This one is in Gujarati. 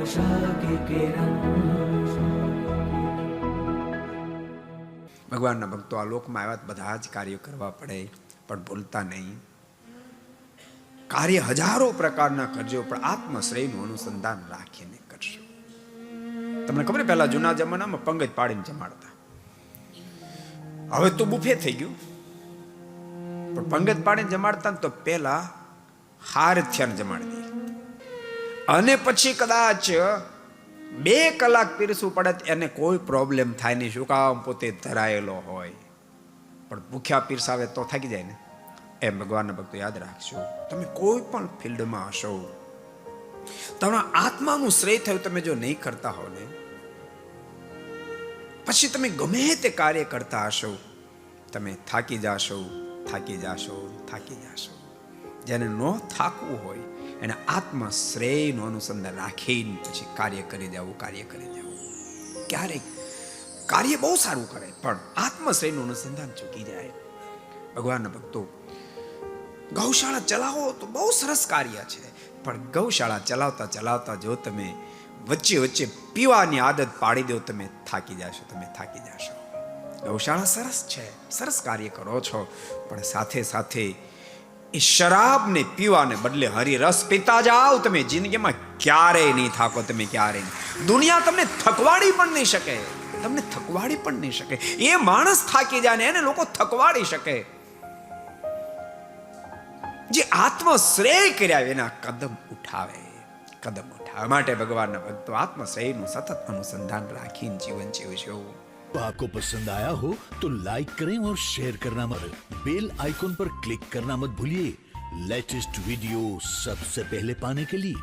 आशा की किरण। ભગવાનના ભક્તો આ લોકમાં આવ્યા બધા જ કાર્યો કરવા પડે, પણ ભૂલતા નહીં. કાર્ય હજારો પ્રકારના કરજો, પણ આત્મશ્રેયનું અનુસંધાન રાખીને કરશો. તમને ખબર પહેલા જૂના જમાનામાં પંગજ પાડીને જમાડતા. હવે તો બુફે થઈ ગયું, પણ પંગજ પાડીને જમાડતા ને તો પહેલા હારથિયાને જમાડી દે, અને પછી કદાચ 2 કલાક પીરસવું પડે એને કોઈ પ્રોબ્લેમ થાય નહીં. શું કામ? પોતે ધરાયેલો હોય. પણ ભૂખ્યા પીરસાવે તો થાકી જાય ને. એમ ભગવાનના ભક્તો યાદ રાખશો, તમે કોઈ પણ ફિલ્ડમાં હશો, તમારા આત્માનું શ્રેય થયું તમે જો નહીં કરતા હો ને, પછી તમે ગમે તે કાર્ય કરતા હશો, તમે થાકી જાશો, થાકી જાશો, થાકી જાશો. જેને ન થાકવું હોય એને આત્મશ્રેયનું અનુસંધાન રાખીને પછી કાર્ય કરી જવું, કાર્ય કરી જવું. ક્યારેક કાર્ય બહુ સારું કરે, પણ આત્મશ્રેયનું અનુસંધાન ચૂકી જાય. ભગવાનના ભક્તો, ગૌશાળા ચલાવો તો બહુ સરસ કાર્ય છે, પણ ગૌશાળા ચલાવતા ચલાવતા જો તમે વચ્ચે વચ્ચે પીવાની આદત પાડી દો, તમે થાકી જશો, તમે થાકી જશો. ગૌશાળા સરસ છે, સરસ કાર્ય કરો છો, પણ સાથે સાથે એ શરાબને પીવાને બદલે હરિરસ પીતા જાઓ, તમે જિંદગીમાં ક્યારેય નહીં થાકો, તમે ક્યારેય નહીં. દુનિયા તમને થકવાડી પણ નહીં શકે, તમને થકવાડી પણ નહીં શકે. એ માણસ થાકી જાય ને એને લોકો થકવાડી શકે જે આત્મશ્રેય કર્યા એના કદમ ઉઠાવે, કદમ ઉઠાવે. માટે ભગવાનના ભક્તો આત્મશ્રેયનું સતત અનુસંધાન રાખીને જીવન જીવજો. आपको पसंद आया हो तो लाइक करें और शेयर करना मत, बेल आइकॉन पर क्लिक करना मत भूलिए लेटेस्ट वीडियो सबसे पहले पाने के लिए.